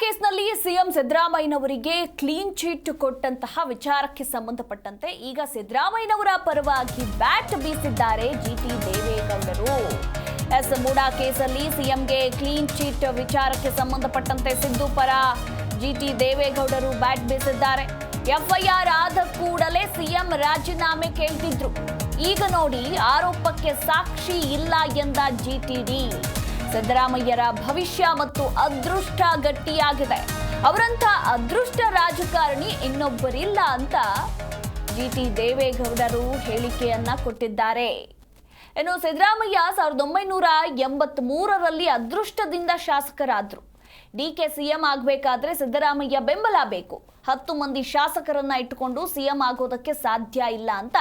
ಕೇಸ್ನಲ್ಲಿ CM ಸಿದ್ದರಾಮಯ್ಯನವರಿಗೆ clean chit ಕೊಟ್ಟಂತಹ ವಿಚಾರಕ್ಕೆ ಸಂಬಂಧಪಟ್ಟಂತೆ ಈಗ ಸಿದ್ದರಾಮಯ್ಯನವರ ಪರವಾಗಿ ಬ್ಯಾಟ್ ಬೀಸಿದ್ದಾರೆ ಜಿಟಿ ದೇವೇಗೌಡರು. ಮೂಡಾ ಕೇಸಲ್ಲಿ ಸಿಎಂಗೆ ಕ್ಲೀನ್ ಚಿಟ್ ವಿಚಾರಕ್ಕೆ ಸಂಬಂಧಪಟ್ಟಂತೆ ಸಿದ್ದು ಪರ ಜಿಟಿ ದೇವೇಗೌಡರು ಬ್ಯಾಟ್ ಬೀಸಿದ್ದಾರೆ. ಎಫ್ಐಆರ್ ಆದ ಕೂಡಲೇ ಸಿಎಂ ರಾಜೀನಾಮೆ ಕೇಳ್ತಿದ್ರು. ಈಗ ನೋಡಿ ಆರೋಪಕ್ಕೆ ಸಾಕ್ಷಿ ಇಲ್ಲ ಎಂದ ಜಿಟಿಡಿ. ಸಿದ್ದರಾಮಯ್ಯರ ಭವಿಷ್ಯ ಮತ್ತು ಅದೃಷ್ಟ ಗಟ್ಟಿಯಾಗಿದೆ. ಅವರಂತ ಅದೃಷ್ಟ ರಾಜಕಾರಣಿ ಇನ್ನೊಬ್ಬರಿಲ್ಲ ಅಂತ ಜಿಟಿ ದೇವೇಗೌಡರು ಹೇಳಿಕೆಯನ್ನ ಕೊಟ್ಟಿದ್ದಾರೆ. ಇನ್ನು ಸಿದ್ದರಾಮಯ್ಯ 1983ರಲ್ಲಿ ಅದೃಷ್ಟದಿಂದ ಶಾಸಕರಾದ್ರು. ಡಿಕೆ ಸಿಎಂ ಆಗಬೇಕಾದ್ರೆ ಸಿದ್ದರಾಮಯ್ಯ ಬೆಂಬಲ ಬೇಕು. 10 ಮಂದಿ ಶಾಸಕರನ್ನ ಇಟ್ಟುಕೊಂಡು ಸಿಎಂ ಆಗೋದಕ್ಕೆ ಸಾಧ್ಯ ಇಲ್ಲ ಅಂತ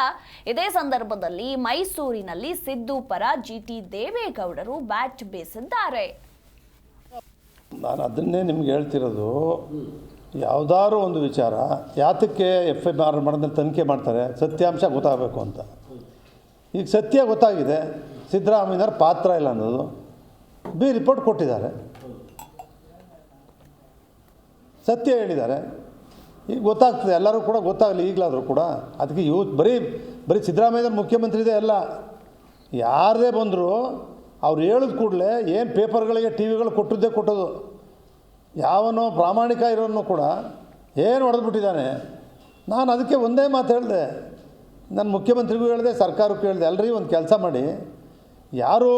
ಇದೇ ಸಂದರ್ಭದಲ್ಲಿ ಮೈಸೂರಿನಲ್ಲಿ ಸಿದ್ದು ಪರ ಜಿಟಿ ದೇವೇಗೌಡರು ಬ್ಯಾಟ್ ಬೀಸಿದ್ದಾರೆ. ನಾನು ಅದನ್ನೇ ನಿಮ್ಗೆ ಹೇಳ್ತಿರೋದು, ಯಾವುದಾದ್ರು ಒಂದು ವಿಚಾರ ಯಾತಕ್ಕೆ FIR ಮಾಡೋದ್ರಲ್ಲಿ ತನಿಖೆ ಮಾಡ್ತಾರೆ, ಸತ್ಯಾಂಶ ಗೊತ್ತಾಗಬೇಕು ಅಂತ. ಈಗ ಸತ್ಯ ಗೊತ್ತಾಗಿದೆ, ಸಿದ್ದರಾಮಯ್ಯನವ್ರ ಪಾತ್ರ ಇಲ್ಲ ಅನ್ನೋದು ರಿಪೋರ್ಟ್ ಕೊಟ್ಟಿದ್ದಾರೆ, ಸತ್ಯ ಹೇಳಿದ್ದಾರೆ. ಈಗ ಗೊತ್ತಾಗ್ತದೆ, ಎಲ್ಲರೂ ಕೂಡ ಗೊತ್ತಾಗಲಿ ಈಗಲಾದರೂ ಕೂಡ. ಅದಕ್ಕೆ ಬರೀ ಸಿದ್ದರಾಮಯ್ಯನವ್ರ ಮುಖ್ಯಮಂತ್ರಿ ಇದೆ ಅಲ್ಲ, ಯಾರದೇ ಬಂದರೂ ಅವ್ರು ಹೇಳಿದ ಕೂಡಲೇ ಏನು ಪೇಪರ್ಗಳಿಗೆ ಟಿವಿಗಳು ಕೊಟ್ಟೋದು. ಯಾವನೋ ಪ್ರಾಮಾಣಿಕ ಇರೋನು ಕೂಡ ಏನು ಹೊಡೆದ್ಬಿಟ್ಟಿದ್ದಾನೆ. ನಾನು ಅದಕ್ಕೆ ಒಂದೇ ಮಾತು ಹೇಳಿದೆ, ನನ್ನ ಮುಖ್ಯಮಂತ್ರಿಗೂ ಹೇಳಿದೆ, ಸರ್ಕಾರಕ್ಕೂ ಹೇಳಿದೆ, ಎಲ್ಲರೂ ಒಂದು ಕೆಲಸ ಮಾಡಿ, ಯಾರು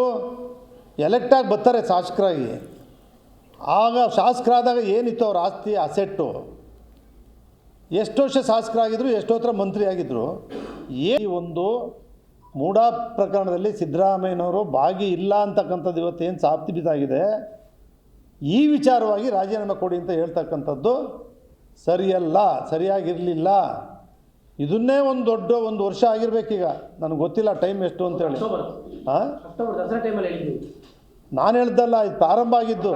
ಎಲೆಕ್ಟಾಗಿ ಬರ್ತಾರೆ ಶಾಸಕರಾಗಿ, ಆಗ ಶಾಸಕರಾದಾಗ ಏನಿತ್ತು ಅವ್ರ ಆಸ್ತಿ ಅಸೆಟ್ಟು, ಎಷ್ಟು ವರ್ಷ ಶಾಸಕರಾಗಿದ್ದರು, ಎಷ್ಟೋತ್ರ ಮಂತ್ರಿ ಆಗಿದ್ದರು. ಈ ಒಂದು ಮೂಡಾ ಪ್ರಕರಣದಲ್ಲಿ ಸಿದ್ದರಾಮಯ್ಯನವರು ಭಾಗಿ ಇಲ್ಲ ಅಂತಕ್ಕಂಥದ್ದು ಇವತ್ತೇನು ಸಾಬೀತಾಗಿದೆ. ಈ ವಿಚಾರವಾಗಿ ರಾಜೀನಾಮೆ ಕೊಡಿ ಅಂತ ಹೇಳ್ತಕ್ಕಂಥದ್ದು ಸರಿಯಲ್ಲ, ಸರಿಯಾಗಿರಲಿಲ್ಲ. ಇದನ್ನೇ ಒಂದು ವರ್ಷ ಆಗಿರಬೇಕೀಗ, ನನಗೆ ಗೊತ್ತಿಲ್ಲ ಟೈಮ್ ಎಷ್ಟು ಅಂತೇಳಿ. ಹಾಂ, ನಾನು ಹೇಳ್ದಲ್ಲ, ಇದು ಪ್ರಾರಂಭ ಆಗಿದ್ದು.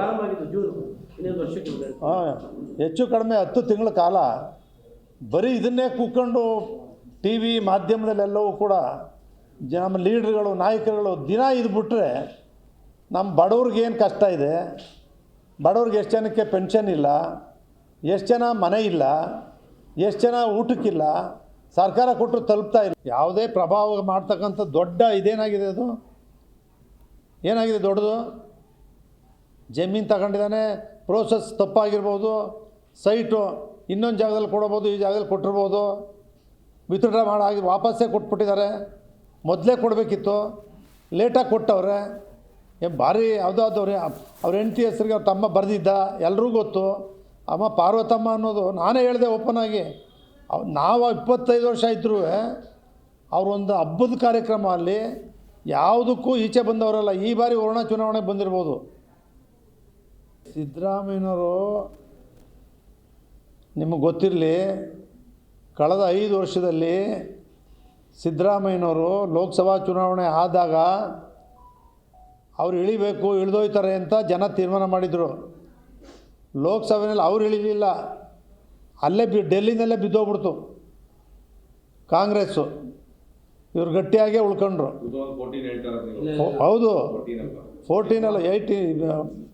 ಹಾಂ, ಹೆಚ್ಚು ಕಡಿಮೆ 10 ತಿಂಗಳ ಕಾಲ ಬರೀ ಇದನ್ನೇ ಕೂತ್ಕೊಂಡು ಟಿ ವಿ ಮಾಧ್ಯಮದಲ್ಲೆಲ್ಲವೂ ಕೂಡ ನಮ್ಮ ಲೀಡ್ರ್ಗಳು, ನಾಯಕರುಗಳು ದಿನ ಇದು ಬಿಟ್ಟರೆ ನಮ್ಮ ಬಡವ್ರಿಗೆ ಏನು ಕಷ್ಟ ಇದೆ, ಬಡವ್ರಿಗೆ ಎಷ್ಟು ಜನಕ್ಕೆ ಪೆನ್ಷನ್ ಇಲ್ಲ, ಎಷ್ಟು ಜನ ಮನೆ ಇಲ್ಲ, ಎಷ್ಟು ಜನ ಊಟಕ್ಕಿಲ್ಲ, ಸರ್ಕಾರ ಕೊಟ್ಟರು ತಲುಪ್ತಾ ಇಲ್ಲ. ಯಾವುದೇ ಪ್ರಭಾವ ಮಾಡ್ತಕ್ಕಂಥ ದೊಡ್ಡ ಇದೇನಾಗಿದೆ, ಅದು ಏನಾಗಿದೆ ದೊಡ್ಡದು, ಜಮೀನು ತಗೊಂಡಿದ್ದಾನೆ, ಪ್ರೋಸೆಸ್ ತಪ್ಪಾಗಿರ್ಬೋದು, ಸೈಟು ಇನ್ನೊಂದು ಜಾಗದಲ್ಲಿ ಕೊಡಬೋದು, ಈ ಜಾಗದಲ್ಲಿ ಕೊಟ್ಟಿರ್ಬೋದು, ವಿತ್ಡ್ರಾ ಮಾಡಿ ವಾಪಸ್ಸೇ ಕೊಟ್ಬಿಟ್ಟಿದ್ದಾರೆ. ಮೊದಲೇ ಕೊಡಬೇಕಿತ್ತು, ಲೇಟಾಗಿ ಕೊಟ್ಟವ್ರೆ. ಭಾರಿ ಯಾವುದಾದವ್ರೆ ಅವ್ರ ಹೆಂಡತಿ ಹೆಸರಿಗೆ ಅವ್ರ ತಮ್ಮ ಬರೆದಿದ್ದ, ಎಲ್ರಿಗೂ ಗೊತ್ತು. ಅಮ್ಮ ಪಾರ್ವತಮ್ಮ ಅನ್ನೋದು ನಾನೇ ಹೇಳಿದೆ ಓಪನ್ ಆಗಿ. ನಾವು 25 ವರ್ಷ ಇದ್ದರೂ ಅವರೊಂದು ಹಬ್ಬದ ಕಾರ್ಯಕ್ರಮ ಅಲ್ಲಿ ಯಾವುದಕ್ಕೂ ಈಚೆ ಬಂದವರಲ್ಲ. ಈ ಬಾರಿ ವರ್ಣ ಚುನಾವಣೆಗೆ ಬಂದಿರ್ಬೋದು. ಸಿದ್ದರಾಮಯ್ಯನವರು ನಿಮಗೆ ಗೊತ್ತಿರಲಿ, ಕಳೆದ 5 ವರ್ಷದಲ್ಲಿ ಸಿದ್ದರಾಮಯ್ಯನವರು ಲೋಕಸಭಾ ಚುನಾವಣೆ ಆದಾಗ ಅವ್ರು ಇಳಿಬೇಕು, ಇಳಿದೋಯ್ತಾರೆ ಅಂತ ಜನ ತೀರ್ಮಾನ ಮಾಡಿದರು. ಲೋಕಸಭೆಯಲ್ಲಿ ಅವ್ರು ಇಳಿಲಿಲ್ಲ, ಅಲ್ಲೇ ಡೆಲ್ಲಿನಲ್ಲೇ ಬಿದ್ದೋಗ್ಬಿಡ್ತು ಕಾಂಗ್ರೆಸ್ಸು. ಇವ್ರು ಗಟ್ಟಿಯಾಗೇ ಉಳ್ಕೊಂಡ್ರು. ಹೌದು, 14 ಅಲ್ಲ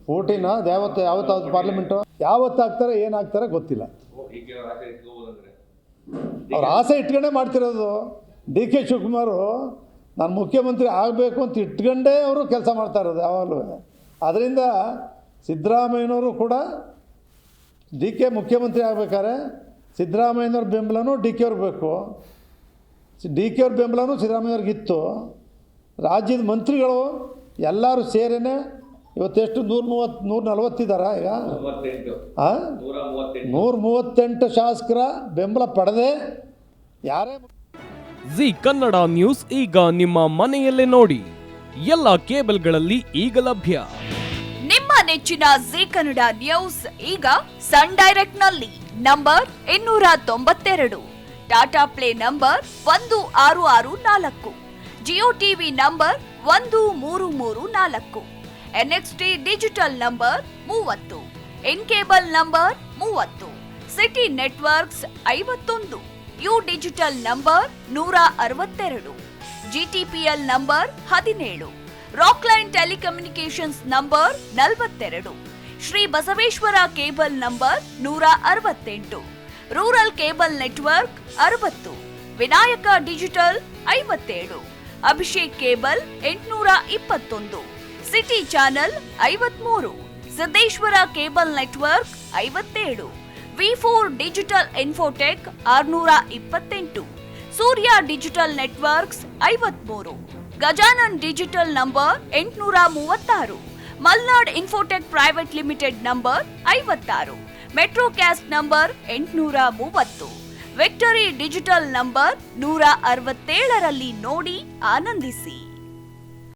14 ಯಾವತ್ತಾದ್ರು ಪಾರ್ಲಿಮೆಂಟು ಯಾವತ್ತು ಆಗ್ತಾರೆ ಏನಾಗ್ತಾರೆ ಗೊತ್ತಿಲ್ಲ. ಅವ್ರ ಆಸೆ ಇಟ್ಕೊಂಡೇ ಮಾಡ್ತಿರೋದು. DK ಶಿವಕುಮಾರು ನಾನು ಮುಖ್ಯಮಂತ್ರಿ ಆಗಬೇಕು ಅಂತ ಇಟ್ಕೊಂಡೇ ಅವರು ಕೆಲಸ ಮಾಡ್ತಾ ಇರೋದು ಯಾವಾಗಲೂ. ಅದರಿಂದ ಸಿದ್ದರಾಮಯ್ಯನವರು ಕೂಡ DK ಮುಖ್ಯಮಂತ್ರಿ ಆಗಬೇಕಾದ್ರೆ ಸಿದ್ದರಾಮಯ್ಯನವ್ರ ಬೆಂಬಲನೂ DK ಅವ್ರಿಗೆ ಬೇಕು, DK ಅವ್ರ ಬೆಂಬಲನೂ ಸಿದ್ದರಾಮಯ್ಯವ್ರಿಗಿತ್ತು. ರಾಜ್ಯದ ಮಂತ್ರಿಗಳು ಎಲ್ಲರೂ ಸೇರೇನೆ ಇವತ್ತೆಷ್ಟು 140 ಇದ್ದಾರಾ ಈಗ? 138 ಶಾಸಕರ ಬೆಂಬಲ ಪಡೆದೇ ಯಾರೇ. ಜಿ ಕನ್ನಡ ನ್ಯೂಸ್ ಈಗ ನಿಮ್ಮ ಮನೆಯಲ್ಲೇ ನೋಡಿ, ಎಲ್ಲ ಕೇಬಲ್ಗಳಲ್ಲಿ ಈಗ ಲಭ್ಯ. ನಿಮ್ಮ ನೆಚ್ಚಿನ ಜಿ ಕನ್ನಡ ನ್ಯೂಸ್ ಈಗ ಸನ್ ಡೈರೆಕ್ಟ್ ನಲ್ಲಿ number 292, Tata play number 1664, Jio TV number 1334, NXT digital number 30, in cable number 30, city networks 51, U digital number 162, GTPL number 17, Rockline telecommunications number 42, Shri Basaveshwara cable number 168, rural cable network 60, Vinayaka digital 57, Abhishek cable 821, city channel 53, Siddeshwara cable network 57, V4 digital Infotech 628, Surya digital networks 53, Gajanan digital number 836, Malnad Infotech private limited number 56, Metrocast number 830, Victory Digital number 167ರಲ್ಲಿ ನೋಡಿ ಆನಂದಿಸಿ.